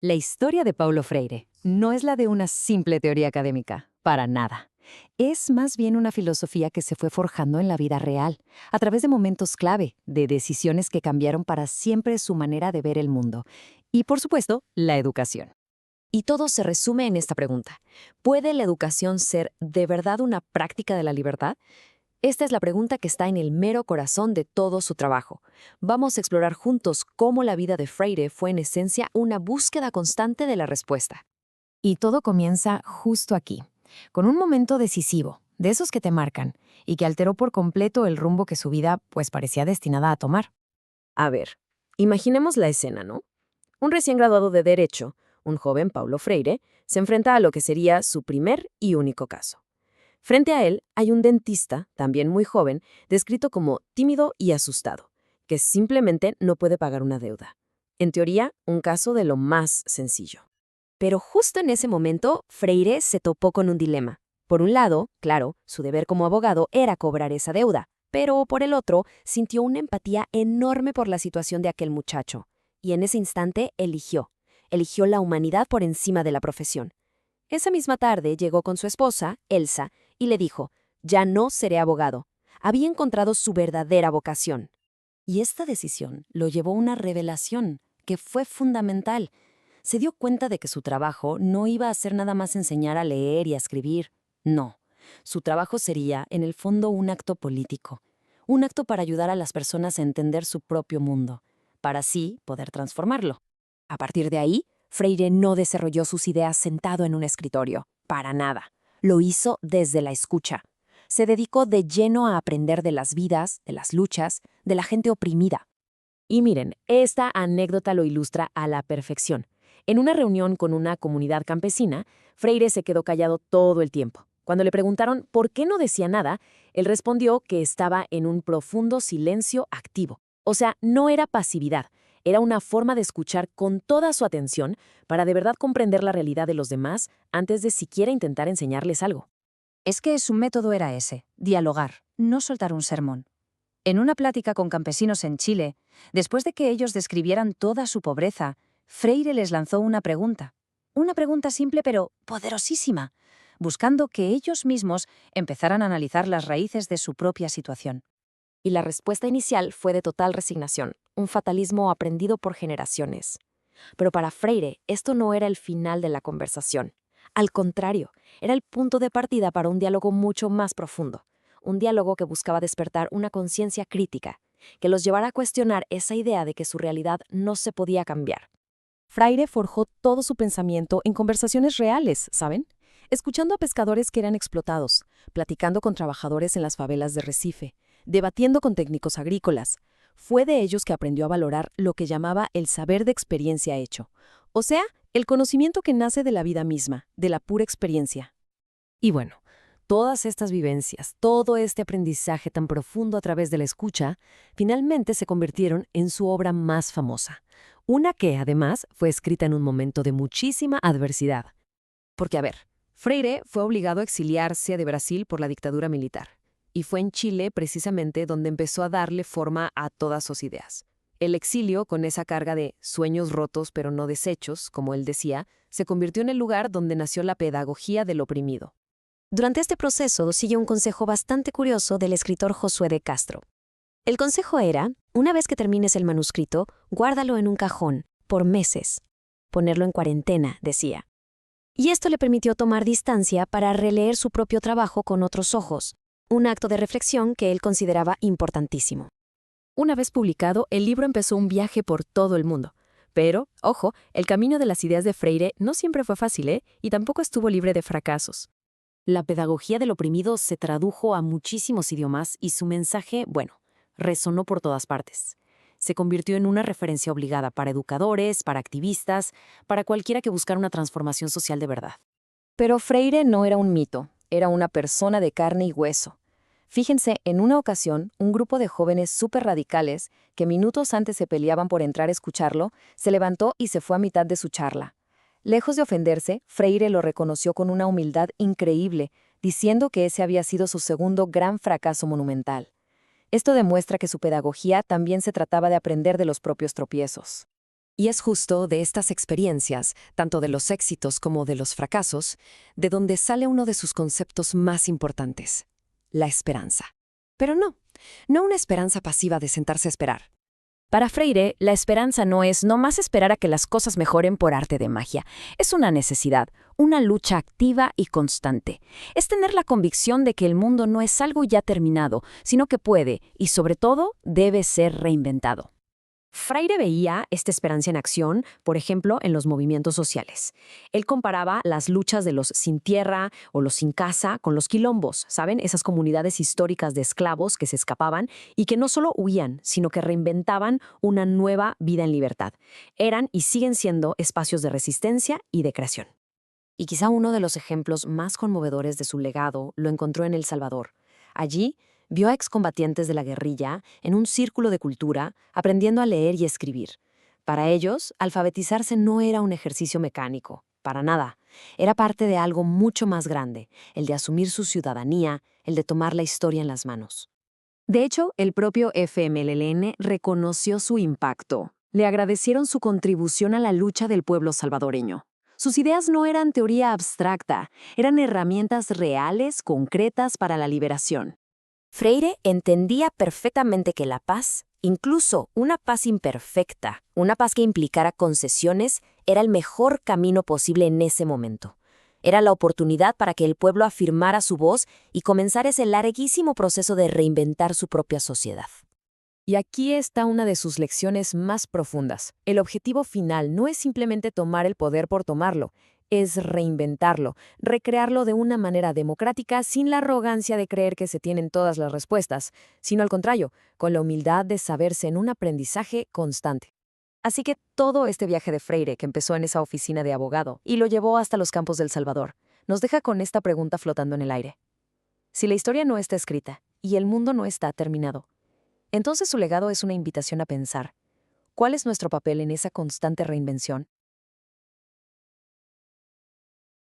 La historia de Paulo Freire no es la de una simple teoría académica, para nada. Es más bien una filosofía que se fue forjando en la vida real, a través de momentos clave, de decisiones que cambiaron para siempre su manera de ver el mundo. Y, por supuesto, la educación. Y todo se resume en esta pregunta. ¿Puede la educación ser de verdad una práctica de la libertad? Esta es la pregunta que está en el mero corazón de todo su trabajo. Vamos a explorar juntos cómo la vida de Freire fue en esencia una búsqueda constante de la respuesta. Y todo comienza justo aquí, con un momento decisivo, de esos que te marcan, y que alteró por completo el rumbo que su vida pues parecía destinada a tomar. A ver, imaginemos la escena, ¿no? Un recién graduado de Derecho, un joven Paulo Freire, se enfrenta a lo que sería su primer y único caso. Frente a él hay un dentista, también muy joven, descrito como tímido y asustado, que simplemente no puede pagar una deuda. En teoría, un caso de lo más sencillo. Pero justo en ese momento, Freire se topó con un dilema. Por un lado, claro, su deber como abogado era cobrar esa deuda, pero por el otro, sintió una empatía enorme por la situación de aquel muchacho. Y en ese instante eligió la humanidad por encima de la profesión. Esa misma tarde llegó con su esposa, Elsa, y le dijo, ya no seré abogado. Había encontrado su verdadera vocación. Y esta decisión lo llevó a una revelación que fue fundamental. Se dio cuenta de que su trabajo no iba a ser nada más enseñar a leer y a escribir. No, su trabajo sería, en el fondo, un acto político. Un acto para ayudar a las personas a entender su propio mundo, para así poder transformarlo. A partir de ahí, Freire no desarrolló sus ideas sentado en un escritorio, para nada. Lo hizo desde la escucha. Se dedicó de lleno a aprender de las vidas, de las luchas, de la gente oprimida. Y miren, esta anécdota lo ilustra a la perfección. En una reunión con una comunidad campesina, Freire se quedó callado todo el tiempo. Cuando le preguntaron por qué no decía nada, él respondió que estaba en un profundo silencio activo. O sea, no era pasividad, era una forma de escuchar con toda su atención para de verdad comprender la realidad de los demás antes de siquiera intentar enseñarles algo. Es que su método era ese, dialogar, no soltar un sermón. En una plática con campesinos en Chile, después de que ellos describieran toda su pobreza, Freire les lanzó una pregunta. Una pregunta simple pero poderosísima, buscando que ellos mismos empezaran a analizar las raíces de su propia situación. Y la respuesta inicial fue de total resignación, un fatalismo aprendido por generaciones. Pero para Freire, esto no era el final de la conversación. Al contrario, era el punto de partida para un diálogo mucho más profundo. Un diálogo que buscaba despertar una conciencia crítica, que los llevara a cuestionar esa idea de que su realidad no se podía cambiar. Freire forjó todo su pensamiento en conversaciones reales, ¿saben? Escuchando a pescadores que eran explotados, platicando con trabajadores en las favelas de Recife, debatiendo con técnicos agrícolas. Fue de ellos que aprendió a valorar lo que llamaba el saber de experiencia hecho, o sea, el conocimiento que nace de la vida misma, de la pura experiencia. Y bueno, todas estas vivencias, todo este aprendizaje tan profundo a través de la escucha, finalmente se convirtieron en su obra más famosa. Una que, además, fue escrita en un momento de muchísima adversidad. Porque, a ver, Freire fue obligado a exiliarse de Brasil por la dictadura militar. Y fue en Chile, precisamente, donde empezó a darle forma a todas sus ideas. El exilio, con esa carga de sueños rotos pero no deshechos, como él decía, se convirtió en el lugar donde nació la pedagogía del oprimido. Durante este proceso sigue un consejo bastante curioso del escritor Josué de Castro. El consejo era, una vez que termines el manuscrito, guárdalo en un cajón, por meses. Ponerlo en cuarentena, decía. Y esto le permitió tomar distancia para releer su propio trabajo con otros ojos, un acto de reflexión que él consideraba importantísimo. Una vez publicado, el libro empezó un viaje por todo el mundo. Pero, ojo, el camino de las ideas de Freire no siempre fue fácil, ¿eh? Y tampoco estuvo libre de fracasos. La pedagogía del oprimido se tradujo a muchísimos idiomas y su mensaje, bueno, resonó por todas partes. Se convirtió en una referencia obligada para educadores, para activistas, para cualquiera que buscara una transformación social de verdad. Pero Freire no era un mito, era una persona de carne y hueso. Fíjense, en una ocasión, un grupo de jóvenes súper radicales, que minutos antes se peleaban por entrar a escucharlo, se levantó y se fue a mitad de su charla. Lejos de ofenderse, Freire lo reconoció con una humildad increíble, diciendo que ese había sido su segundo gran fracaso monumental. Esto demuestra que su pedagogía también se trataba de aprender de los propios tropiezos. Y es justo de estas experiencias, tanto de los éxitos como de los fracasos, de donde sale uno de sus conceptos más importantes, la esperanza. Pero no una esperanza pasiva de sentarse a esperar. Para Freire, la esperanza no es nomás esperar a que las cosas mejoren por arte de magia. Es una necesidad, una lucha activa y constante. Es tener la convicción de que el mundo no es algo ya terminado, sino que puede, y sobre todo, debe ser reinventado. Freire veía esta esperanza en acción, por ejemplo, en los movimientos sociales. Él comparaba las luchas de los sin tierra o los sin casa con los quilombos, ¿saben? Esas comunidades históricas de esclavos que se escapaban y que no solo huían, sino que reinventaban una nueva vida en libertad. Eran y siguen siendo espacios de resistencia y de creación. Y quizá uno de los ejemplos más conmovedores de su legado lo encontró en El Salvador. Allí, vio a excombatientes de la guerrilla en un círculo de cultura aprendiendo a leer y escribir. Para ellos, alfabetizarse no era un ejercicio mecánico, para nada. Era parte de algo mucho más grande, el de asumir su ciudadanía, el de tomar la historia en las manos. De hecho, el propio FMLN reconoció su impacto. Le agradecieron su contribución a la lucha del pueblo salvadoreño. Sus ideas no eran teoría abstracta, eran herramientas reales, concretas para la liberación. Freire entendía perfectamente que la paz, incluso una paz imperfecta, una paz que implicara concesiones, era el mejor camino posible en ese momento. Era la oportunidad para que el pueblo afirmara su voz y comenzara ese larguísimo proceso de reinventar su propia sociedad. Y aquí está una de sus lecciones más profundas. El objetivo final no es simplemente tomar el poder por tomarlo, es reinventarlo, recrearlo de una manera democrática sin la arrogancia de creer que se tienen todas las respuestas, sino al contrario, con la humildad de saberse en un aprendizaje constante. Así que todo este viaje de Freire, que empezó en esa oficina de abogado y lo llevó hasta los campos del Salvador, nos deja con esta pregunta flotando en el aire. Si la historia no está escrita y el mundo no está terminado, entonces su legado es una invitación a pensar, ¿cuál es nuestro papel en esa constante reinvención?